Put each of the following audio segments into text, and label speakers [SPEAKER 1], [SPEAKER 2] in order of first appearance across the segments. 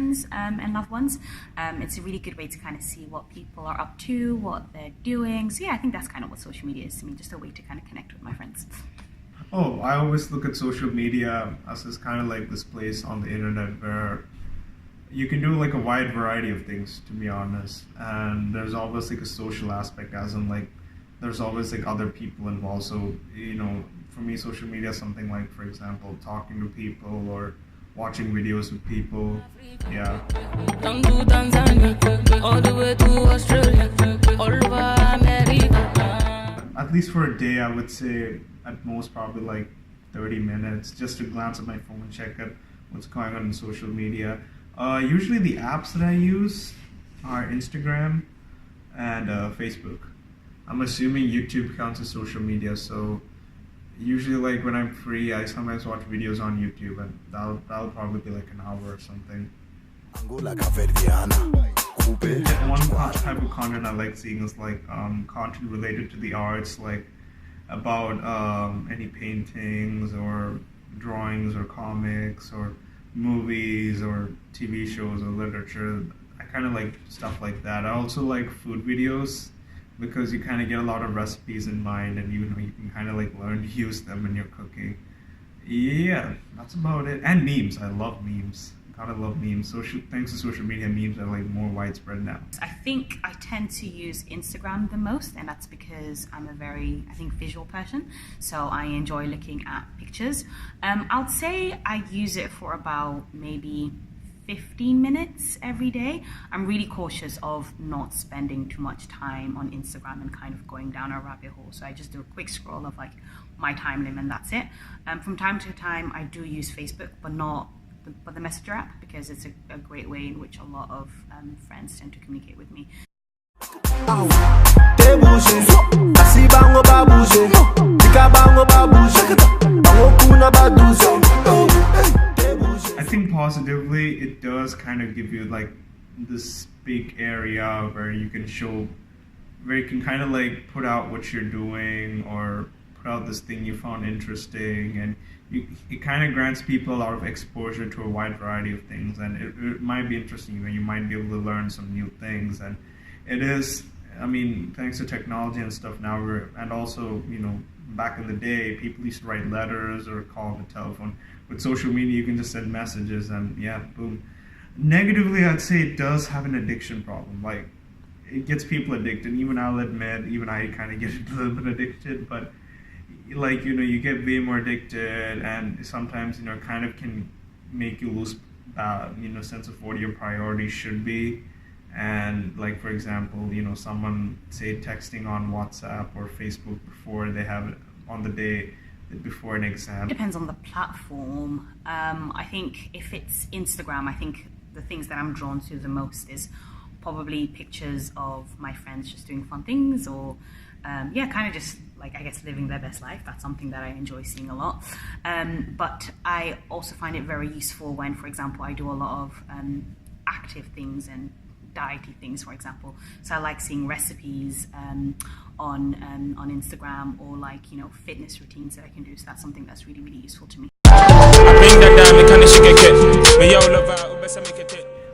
[SPEAKER 1] friends and loved ones. It's a really good way to kind of see what people are up to, what they're doing. So yeah, I think that's kind of what social media is to me, just a way to kind of connect with my friends.
[SPEAKER 2] Oh, I always look at social media as this kind of like this place on the internet where you can do like a wide variety of things, to be honest. And there's always like a social aspect, as in like there's always like other people involved. So, for me, social media is something like, for example, talking to people or watching videos with people. Yeah.
[SPEAKER 3] Down to Tanzania, all the way to Australia, all over America.
[SPEAKER 2] At least for a day, I would say at most probably like 30 minutes just to glance at my phone and check out what's going on in social media. Usually the apps that I use are Instagram and Facebook. I'm assuming YouTube counts as social media, so usually like when I'm free, I sometimes watch videos on YouTube, and that'll probably be like an hour or something. One type of content I like seeing is like content related to the arts, like about any paintings or drawings or comics or movies or TV shows or literature. I kind of like stuff like that. I also like food videos because you kind of get a lot of recipes in mind, and you can kind of like learn to use them in your cooking. Yeah, that's about it. And memes. I love memes. Gotta love memes. Thanks to social media, memes are like more widespread now.
[SPEAKER 1] I think I tend to use Instagram the most, and that's because I'm a very, I think, visual person. So I enjoy looking at pictures. I would say I use it for about maybe 15 minutes every day. I'm really cautious of not spending too much time on Instagram and kind of going down a rabbit hole. So I just do a quick scroll of like my time limit, and that's it. From time to time, I do use Facebook, but the Messenger app, because it's a great way in which a lot of friends tend to communicate with me.
[SPEAKER 2] I think positively it does kind of give you like this big area where you can kind of like put out what you're doing or put out this thing you found interesting, and it kind of grants people a lot of exposure to a wide variety of things, and it might be interesting. You might be able to learn some new things, and it is. I mean, thanks to technology and stuff now, and also back in the day, people used to write letters or call on the telephone. With social media, you can just send messages, and yeah, boom. Negatively, I'd say it does have an addiction problem. Like, it gets people addicted. Even I'll admit, even I kind of get a little bit addicted, but like you get way more addicted, and sometimes kind of can make you lose sense of what your priorities should be. And like, for example, someone say texting on WhatsApp or Facebook before they have it on the day before an exam.
[SPEAKER 1] It depends on the platform. I think if it's Instagram, I think the things that I'm drawn to the most is probably pictures of my friends just doing fun things, or kind of just like, I guess, living their best life. That's something that I enjoy seeing a lot. But I also find it very useful when, for example, I do a lot of active things and diety things, for example. So I like seeing recipes on Instagram, or like fitness routines that I can do. So that's something that's really, really useful to me.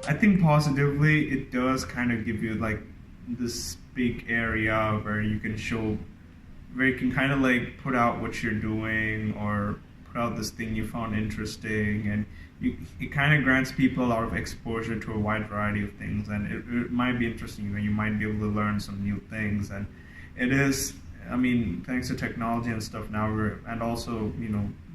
[SPEAKER 2] I think positively it does kind of give you like this big area where you can kind of like put out what you're doing or put out this thing you found interesting, and it kind of grants people a lot of exposure to a wide variety of things, and it might be interesting. You might be able to learn some new things, and it is. I mean, thanks to technology and stuff now, and also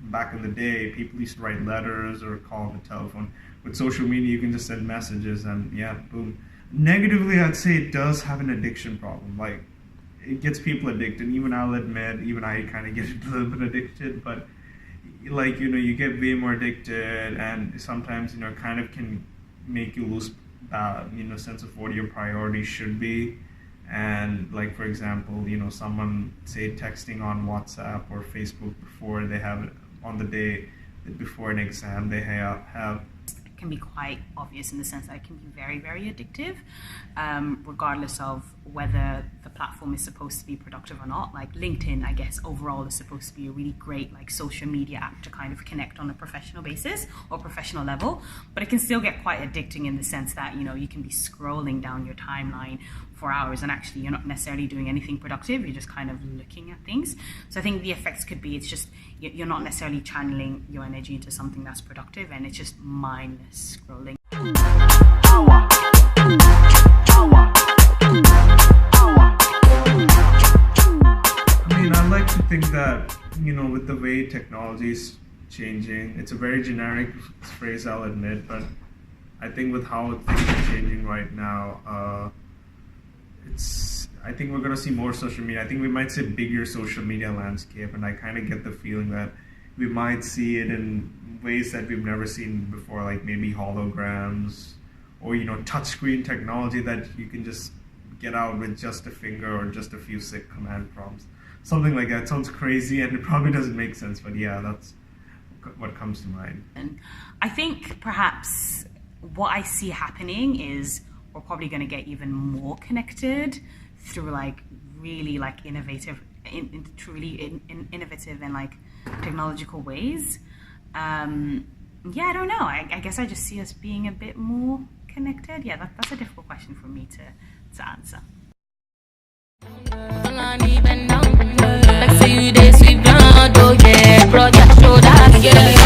[SPEAKER 2] back in the day, people used to write letters or call on the telephone. With social media, you can just send messages, and yeah, boom. Negatively, I'd say it does have an addiction problem. Like, it gets people addicted. Even I'll admit, even I kind of get a little bit addicted, but like you get way more addicted, and sometimes kind of can make you lose sense of what your priorities should be. And like, for example, someone say texting on WhatsApp or Facebook before they have it on the day before an exam, they have
[SPEAKER 1] can be quite obvious in the sense that it can be very, very addictive, regardless of whether the platform is supposed to be productive or not. Like LinkedIn, I guess overall is supposed to be a really great like social media app to kind of connect on a professional basis or professional level, but it can still get quite addicting in the sense that, you know, you can be scrolling down your timeline for hours and actually you're not necessarily doing anything productive, you're just kind of looking at things. So I think the effects could be, it's just you're not necessarily channeling your energy into something that's productive, and it's just mindless scrolling.
[SPEAKER 2] I mean, I like to think that, you know, with the way technology is changing, it's a very generic phrase, I'll admit, but I think with how things are changing right now, I think we're going to see more social media. I think we might see a bigger social media landscape, and I kind of get the feeling that we might see it in ways that we've never seen before, like maybe holograms or, you know, touchscreen technology that you can just get out with just a finger or just a few sick command prompts. Something like that. Sounds crazy and it probably doesn't make sense, but yeah, that's what comes to mind.
[SPEAKER 1] And I think perhaps what I see happening is we're probably going to get even more connected through like really like innovative and like technological ways. Yeah, I don't know. I guess I just see us being a bit more connected. Yeah, that's a difficult question for me to answer.
[SPEAKER 3] Like say you dey sweep ground, oh yeah, broad your shoulders, yeah.